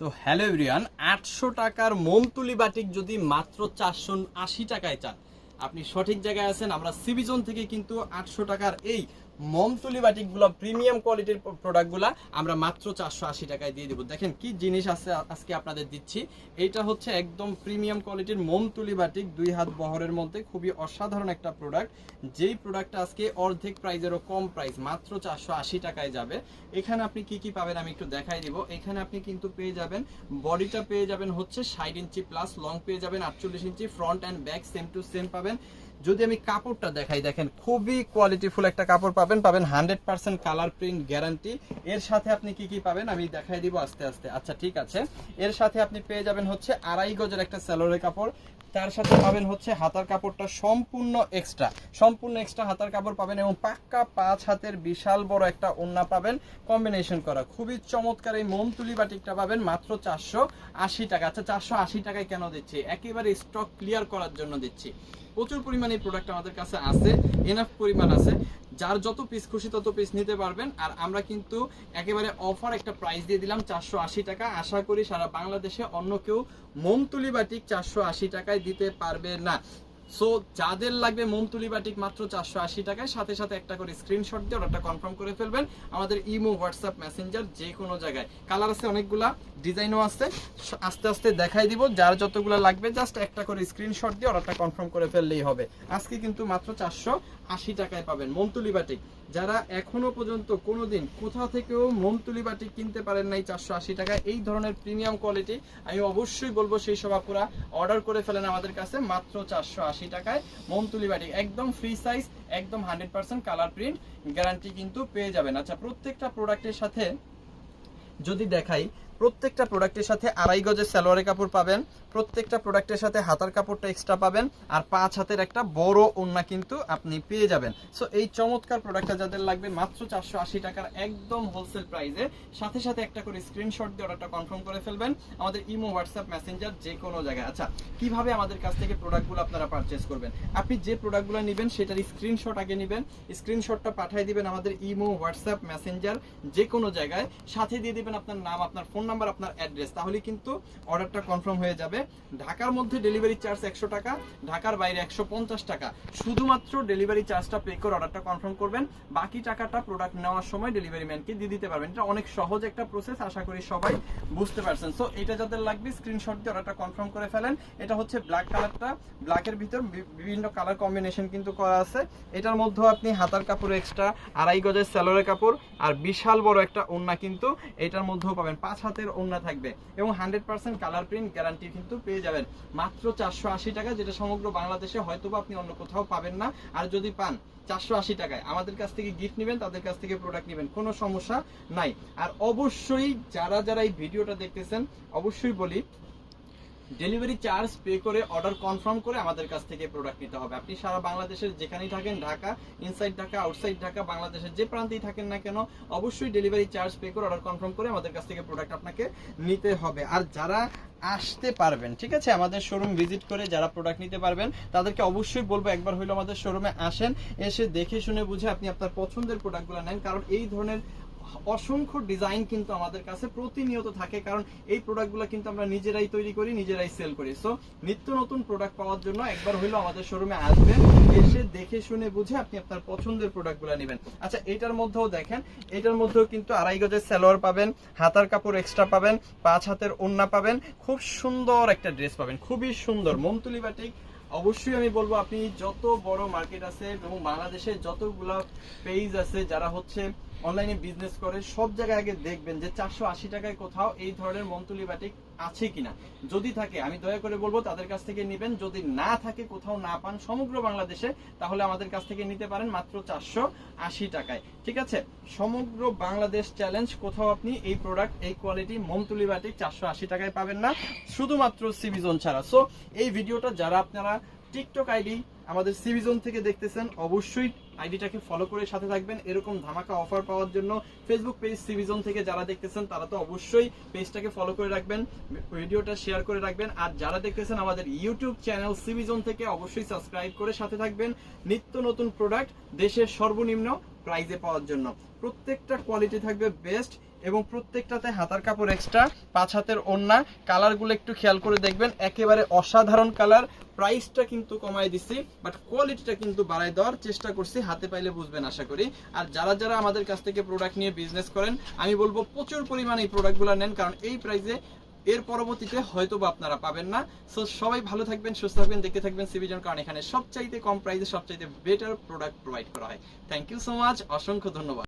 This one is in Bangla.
তো হ্যালো এভরিওয়ান, 800 টাকার মোমতুলি বাটিক যদি মাত্র 480 টাকায় চান, আপনি সঠিক জায়গায় আছেন। আমরা সিবিজন থেকে কিন্তু 800 টাকার এই মোমতুলি বাটিকগুলো প্রিমিয়াম কোয়ালিটির প্রোডাক্টগুলা আমরা মাত্র 480 টাকায় দিয়ে দেবো। দেখেন কি জিনিস আছে আজকে আপনাদের দিচ্ছি। এইটা হচ্ছে একদম প্রিমিয়াম কোয়ালিটির মোমতুলি বাটিক, 2 হাত বহরের মধ্যে খুবই অসাধারণ একটা প্রোডাক্ট। যেই প্রোডাক্টটা আজকে অর্ধেক প্রাইজেরও কম প্রাইস, মাত্র 480 টাকায় যাবে। এখানে আপনি কি কি পাবেন আমি একটু দেখাই দিব। এখানে আপনি কিন্তু পেয়ে যাবেন, বডিটা পেয়ে যাবেন হচ্ছে 60 ইঞ্চি প্লাস, লং পেয়ে যাবেন 48 ইঞ্চি, front and back same to same পাবেন। যদি আমি কাপড়টা দেখাই, দেখেন খুবই কোয়ালিটিফুল একটা কাপড় পাবেন 100% কালার প্রিন্ট গ্যারান্টি। এর সাথে আপনি কি কি পাবেন আমি দেখাই দিব আস্তে আস্তে। আচ্ছা ঠিক আছে, এর সাথে আপনি পেয়ে যাবেন হচ্ছে 2.5 গজের একটা সেলোরের কাপড়। তার সাথে পাবেন হচ্ছে হাতার কাপড়টা সম্পূর্ণ এক্সট্রা হাতার কাপড় পাবেন, এবং পাক্কা 5 হাতের বিশাল বড় একটা ওড়না পাবেন কম্বিনেশন করা। খুবই চমৎকার এই মোমতুলি বাটিকটা পাবেন মাত্র 480 টাকা। আচ্ছা 480 টাকায় কেন দিচ্ছি? একেবারে স্টক ক্লিয়ার করার জন্য দিচ্ছি। প্রচুর পরিমাণে এই প্রোডাক্ট আমাদের কাছে আছে, এনাফ পরিমাণ আছে, যার যত পিস খুশি তত পিস নিতে পারবেন। আর আমরা কিন্তু একেবারে অফার একটা প্রাইস দিয়ে দিলাম 480 টাকা। আশা করি সারা বাংলাদেশে অন্য কেউ মোমতুলি বাটিক 480 টাকায় দিতে পারবে না। সো যাদের লাগবে মোমতুলি বাটিক মাত্র 480 টাকায়, সাথে সাথে একটা করে স্ক্রিনশট দিয়ে অর্ডারটা কনফার্ম করে ফেলবেন। আমাদের ইমো, হোয়াটসঅ্যাপ, মেসেঞ্জার যে কোনো জায়গায়। কালার আছে অনেকগুলা, ডিজাইনও আছে, আস্তে আস্তে দেখাই দিব। যার যতগুলো লাগবে জাস্ট একটা করে স্ক্রিনশট দিয়ে অর্ডারটা কনফার্ম করে ফেললেই হবে। আজকে কিন্তু মাত্র 480 টাকায় পাবেন মোমতুলি বাটিক। যারা এখনো পর্যন্ত কোনোদিন কোথাও থেকেও মোমতুলি বাটিক কিনতে পারেন নাই 480 টাকায় এই ধরনের প্রিমিয়াম কোয়ালিটি, আমি অবশ্যই বলবো সেই সব আপুরা অর্ডার করে ফেলেন আমাদের কাছে মাত্র 480 টাকায় মোমতুলি বাটিক। একদম ফ্রি সাইজ, একদম 100% কালার প্রিন্ট গ্যারান্টি কিন্তু পেয়ে যাবেন। আচ্ছা প্রত্যেকটা প্রোডাক্টের সাথে যদি দেখাই, প্রত্যেকটা প্রোডাক্টের সাথে 2.5 গজের সালোয়ারের কাপড় পাবেন, প্রত্যেকটা প্রোডাক্টের সাথে হাতার কাপড়টা এক্সট্রা পাবেন, আর 5 হাতের একটা বড় ওড়না কিন্তু আপনি পেয়ে যাবেন। সো এই চমৎকার প্রোডাক্টটা যাদের লাগবে মাত্র 480 টাকার একদম হোলসেল প্রাইসে, সাথে সাথে একটা করে স্ক্রিনশট দিয়ে অর্ডারটা কনফার্ম করে ফেলবেন আমাদের ইমো, হোয়াটসঅ্যাপ, মেসেঞ্জার যে কোনো জায়গায়। আচ্ছা কিভাবে আমাদের কাছ থেকে প্রোডাক্টগুলো আপনারা পারচেজ করবেন? আপনি যে প্রোডাক্টগুলো নেবেন সেটার স্ক্রিনশট আগে নেবেন, স্ক্রিনশটটা পাঠিয়ে দিবেন আমাদের ইমো, হোয়াটসঅ্যাপ, মেসেঞ্জার যে কোনো জায়গায়, সাথে দিয়ে দিবেন আপনার নাম, আপনার ফোন নাম্বার, আপনার অ্যাড্রেস, তাহলে কিন্তু অর্ডারটা কনফার্ম হয়ে যাবে। ঢাকার মধ্যে ডেলিভারি চার্জ 100 টাকা, ঢাকার বাইরে 150 টাকা। শুধুমাত্র ডেলিভারি চার্জটা পে করে অর্ডারটা কনফার্ম করবেন, বাকি টাকাটা প্রোডাক্ট নেওয়ার সময় ডেলিভারি ম্যানকে দিয়ে দিতে পারবেন। এটা অনেক সহজ একটা প্রসেস, আশা করি সবাই বুঝতে পারছেন। সো এটা যাদের লাগবে স্ক্রিনশট দিয়ে অর্ডারটা কনফার্ম করে ফেলেন। এটা হচ্ছে ব্ল্যাক কালারটা, ব্ল্যাকের ভিতর বিভিন্ন কালার কম্বিনেশন কিন্তু করা আছে। এটার মধ্যে আপনি হাতার কাপড় এক্সট্রা, 2.5 গজের সালোয়ারের কাপড় আর বিশাল বড় একটা ওড়না কিন্তু এটার মধ্যেও পাবেন, 5 হাতের ওড়না থাকবে, এবং 100% কালার প্রিন্ট গ্যারান্টি কিন্তু পেয়ে যাবেন মাত্র 480 টাকা, যেটা সমগ্র বাংলাদেশে হয়তোবা আপনি অন্য কোথাও পাবেন না। আর যদি পান 480 টাকায়, আমাদের কাছ থেকে গিফট নেবেন, তাদের কাছ থেকে প্রোডাক্ট নেবেন, কোনো সমস্যা নাই। আর অবশ্যই যারা যারা এই ভিডিওটা দেখতেছেন, অবশ্যই বলি ডেলিভারি চার্জ পে করে অর্ডার কনফার্ম করে আমাদের কাছ থেকে প্রোডাক্ট নিতে হবে। আপনি সারা বাংলাদেশের যেখানেই থাকেন, ঢাকা, ইনসাইড ঢাকা, আউটসাইড ঢাকা, বাংলাদেশের যে প্রান্তেই থাকেন না কেন, অবশ্যই ডেলিভারি চার্জ পে করে অর্ডার কনফার্ম করে আমাদের কাছ থেকে প্রোডাক্ট আপনাকে নিতে হবে। আর যারা আসতে পারবেন, ঠিক আছে, আমাদের শোরুম ভিজিট করে যারা প্রোডাক্ট নিতে পারবেন তাদেরকে অবশ্যই বলবো একবার হইলো আমাদের শোরুমে আসেন, এসে দেখে শুনে বুঝে আপনি আপনার পছন্দের প্রোডাক্টগুলো নেন। কারণ এই ধরনের অসংখ্য ডিজাইন কিন্তু আমাদের কাছে প্রতিনিয়ত থাকে, কারণ এই প্রোডাক্টগুলো কিন্তু আমরা নিজেরাই তৈরি করি, নিজেরাই সেল করি। সো নিত্য নতুন প্রোডাক্ট পাওয়ার জন্য একবার হইলো আমাদের শোরুমে আসবেন, এসে দেখে শুনে বুঝে আপনি আপনার পছন্দের প্রোডাক্টগুলো নেবেন। আচ্ছা এটার মধ্যেও দেখেন, এটার মধ্যেও কিন্তু 2.5 গজের সালোয়ার পাবেন, হাতার কাপড় এক্সট্রা পাবেন, 5 হাতের ওড়না পাবেন, খুব সুন্দর একটা ড্রেস পাবেন, খুবই সুন্দর মোমতুলি বাটিক। অবশ্যই আমি বলবো আপনি যত বড় মার্কেট আছে এবং বাংলাদেশে যতগুলো পেজ আছে যারা হচ্ছে অনলাইনে বিজনেস করে, সব জায়গায় আগে দেখবেন যে 480 টাকায় কোথাও এই ধরনের মোমতুলি বাটিক আছে কিনা। যদি থাকে আমি দয়া করে বলবো তাদের কাছ থেকে নেবেন, যদি না থাকে, কোথাও না পান সমগ্র বাংলাদেশে, তাহলে আমাদের কাছ থেকে নিতে পারেন মাত্র 480 টাকায়। ঠিক আছে, সমগ্র বাংলাদেশ চ্যালেঞ্জ, কোথাও আপনি এই প্রোডাক্ট, এই কোয়ালিটি মোমতুলি বাটিক 480 টাকায় পাবেন না, শুধুমাত্র সিবিজন ছাড়া। সো এই ভিডিওটা যারা আপনারা টিকটক আইডি আমাদের সিবিজন থেকে দেখতেছেন, অবশ্যই আইডিটাকে ফলো করে সাথে থাকবেন এরকম ধামাকা অফার পাওয়ার জন্য। ফেসবুক পেজ সিবিজন থেকে যারা দেখতেছেন তারা তো অবশ্যই পেজটাকে ফলো করে রাখবেন, ভিডিওটা শেয়ার করে রাখবেন। আর যারা দেখতেছেন আমাদের ইউটিউব চ্যানেল সিবিজন থেকে, অবশ্যই সাবস্ক্রাইব করে সাথে থাকবেন নিত্য নতুন প্রোডাক্ট দেশের সর্বনিম্ন প্রাইজে পাওয়ার জন্য। প্রত্যেকটা কোয়ালিটি থাকবে বেস্ট, এবং প্রত্যেকটাতে হাতার কাপড় এক্সট্রা, 5 হাতের ওড়না। কালারগুলো একটু খেয়াল করে দেখবেন, একেবারে অসাধারণ কালার। প্রাইসটা কিন্তু কমাই দিছি, বাট কোয়ালিটিটা কিন্তু বাড়াই দেওয়ার চেষ্টা করছি, হাতে পাইলে বুঝবেন আশা করি। আর যারা যারা আমাদের কাছ থেকে প্রোডাক্ট নিয়ে বিজনেস করেন, আমি বলবো প্রচুর পরিমাণে এই প্রোডাক্টগুলো নেন, কারণ এই প্রাইসে এর পরবর্তীতে হয়তো বা আপনারা পাবেন না। সো সবাই ভালো থাকবেন, সুস্থ থাকবেন, দেখতে থাকবেন সিবিজন, কারণ এখানে সবচাইতে কম প্রাইসে সবচাইতে বেটার প্রোডাক্ট প্রোভাইড করা হয়। থ্যাংক ইউ সো মাচ, অসংখ্য ধন্যবাদ।